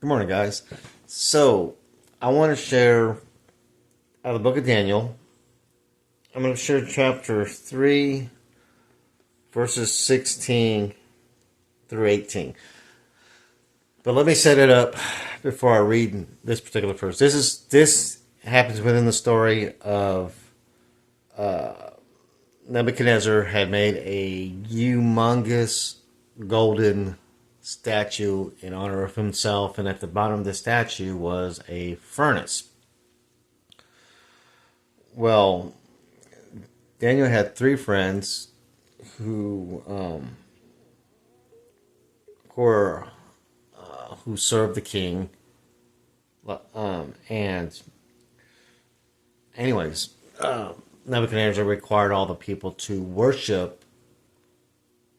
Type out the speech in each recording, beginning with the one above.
Good morning, guys. So, I want to share out of the book of Daniel. I'm going to share chapter 3, verses 16 through 18. But let me set it up before I read this particular verse. This happens within the story of Nebuchadnezzar had made a humongous golden statue in honor of himself, and at the bottom of the statue was a furnace. Well, Daniel had three friends who were who served the king. And anyways, Nebuchadnezzar required all the people to worship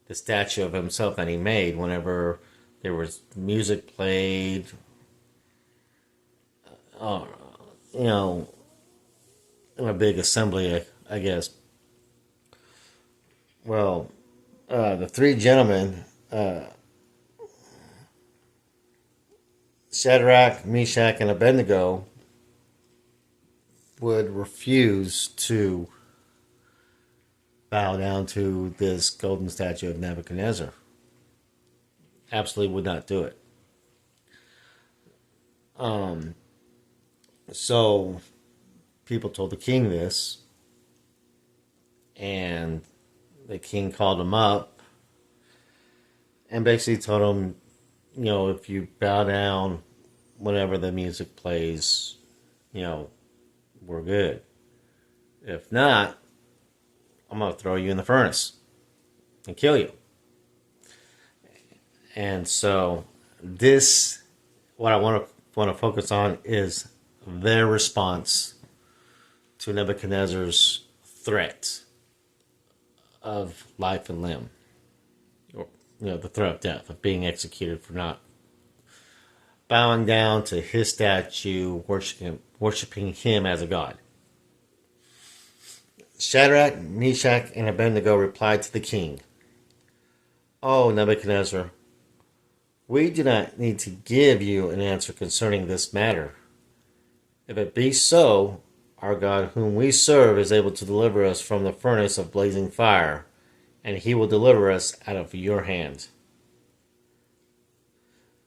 the statue of himself that he made whenever there was music played. Uh, you know, in a big assembly, I guess. Well, the three gentlemen, Shadrach, Meshach, and Abednego, would refuse to bow down to this golden statue of Nebuchadnezzar. Absolutely would not do it. So people told the king this, and the king called him up and basically told him, if you bow down whenever the music plays, we're good. If not, I'm going to throw you in the furnace and kill you. And so this, what I want to focus on is their response to Nebuchadnezzar's threat of life and limb, or the threat of death, of being executed for not bowing down to his statue, worshiping him as a god. Shadrach, Meshach, and Abednego replied to the king, "O Nebuchadnezzar, we do not need to give you an answer concerning this matter. If it be so, our God whom we serve is able to deliver us from the furnace of blazing fire, and he will deliver us out of your hand.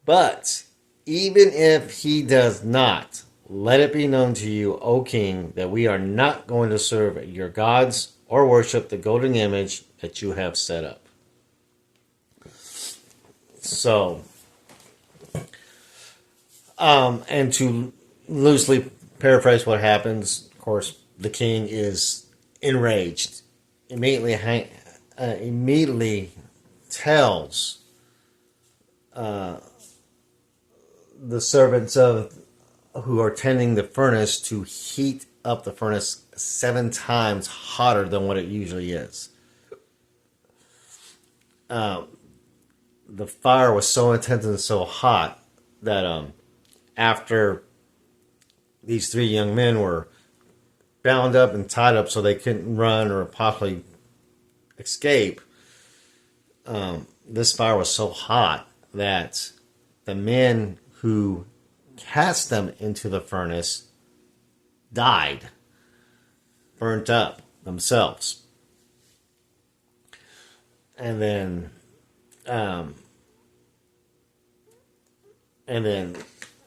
But even if he does not, let it be known to you, O king, that we are not going to serve your gods or worship the golden image that you have set up." So, and to loosely paraphrase what happens, of course, the king is enraged. Immediately tells the servants of who are tending the furnace to heat up the furnace 7 times hotter than what it usually is. The fire was so intense and so hot that after these three young men were bound up and tied up so they couldn't run or possibly escape, this fire was so hot that the men who cast them into the furnace died, burnt up themselves. And then,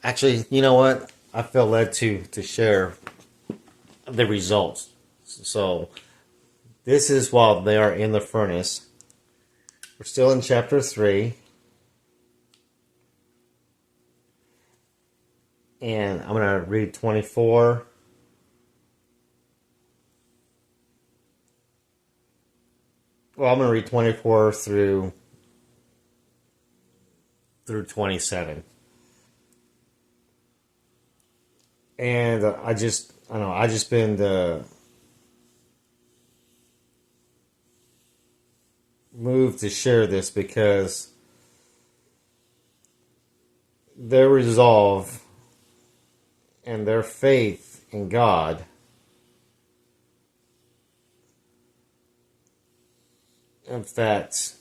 actually, you know what? I feel led to share the results. So, this is while they are in the furnace. We're still in chapter 3. And I'm going to read 24. Well, I'm going to read 24 through 27. And I just been moved to share this because their resolve and their faith in God of that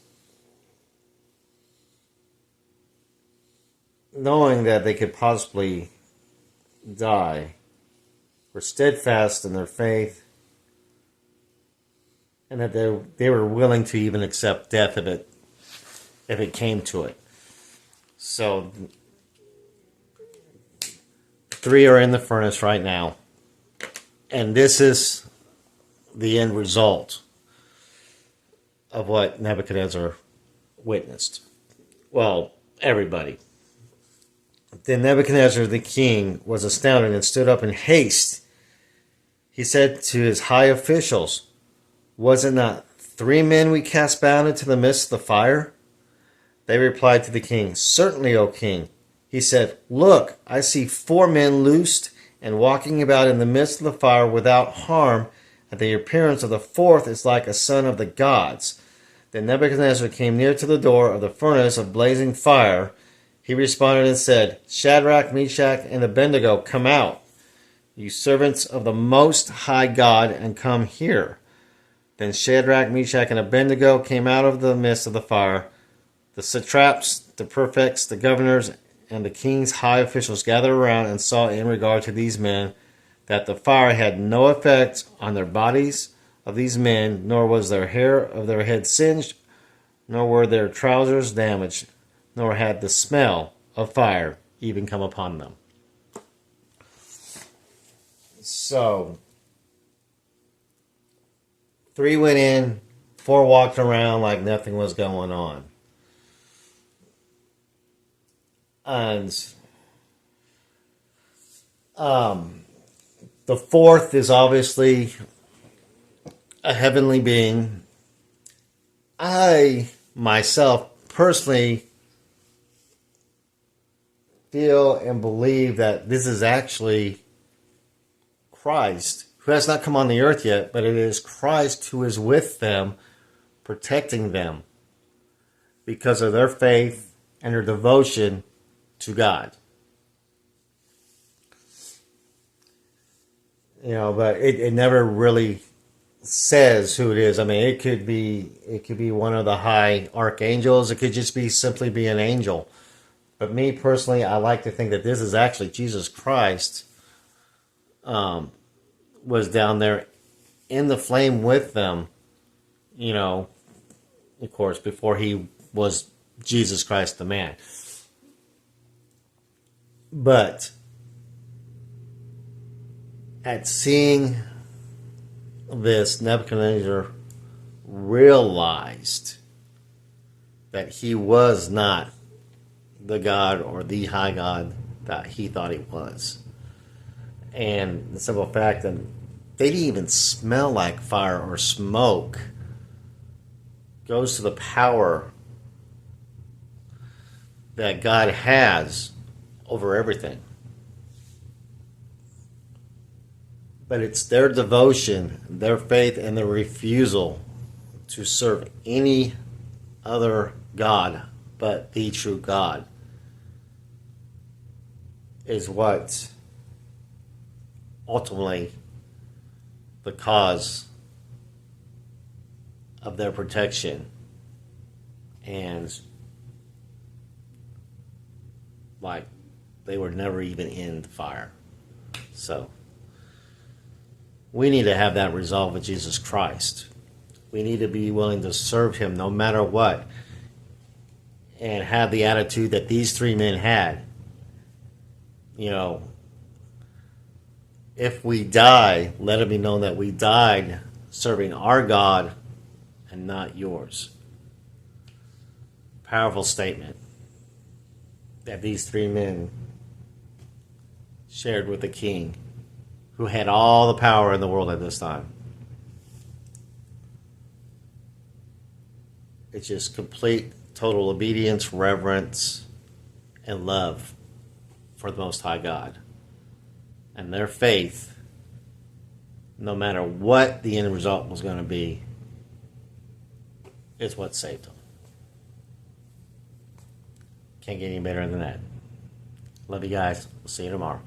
knowing that they could possibly die, were steadfast in their faith, and that they were willing to even accept death if it came to it. So 3 are in the furnace right now, and this is the end result of what Nebuchadnezzar witnessed. Well, everybody. Then Nebuchadnezzar the king was astounded and stood up in haste. He said to his high officials, "Was it not 3 men we cast bound into the midst of the fire?" They replied to the king, "Certainly, O king." He said, "Look, I see 4 men loosed and walking about in the midst of the fire without harm, and the appearance of the 4th is like a son of the gods." Then Nebuchadnezzar came near to the door of the furnace of blazing fire. He responded and said, "Shadrach, Meshach, and Abednego, come out, you servants of the Most High God, and come here." Then Shadrach, Meshach, and Abednego came out of the midst of the fire. The satraps, the prefects, the governors, and the king's high officials gathered around and saw in regard to these men that the fire had no effect on their bodies of these men, nor was their hair of their heads singed, nor were their trousers damaged, nor had the smell of fire even come upon them. So 3 went in, 4 walked around like nothing was going on. And the 4th is obviously a heavenly being. I, myself, personally feel and believe that this is actually Christ, who has not come on the earth yet, but it is Christ who is with them, protecting them because of their faith and their devotion to God. But it never really says who it is. I mean, it could be one of the high archangels. It could just simply be an angel. But me personally, I like to think that this is actually Jesus Christ was down there in the flame with them, of course, before he was Jesus Christ the man. But at seeing this, Nebuchadnezzar realized that he was not the God or the high God that he thought he was. And the simple fact that they didn't even smell like fire or smoke goes to the power that God has over everything. But it's their devotion, their faith, and their refusal to serve any other God but the true God is what ultimately the cause of their protection and they were never even in the fire. So we need to have that resolve with Jesus Christ. We need to be willing to serve him no matter what and have the attitude that these 3 men had. If we die, let it be known that we died serving our God and not yours. Powerful statement that these 3 men shared with the king, who had all the power in the world at this time. It's just complete, total obedience, reverence, and love for the Most High God. And their faith, no matter what the end result was going to be, is what saved them. Can't get any better than that. Love you guys. We'll see you tomorrow.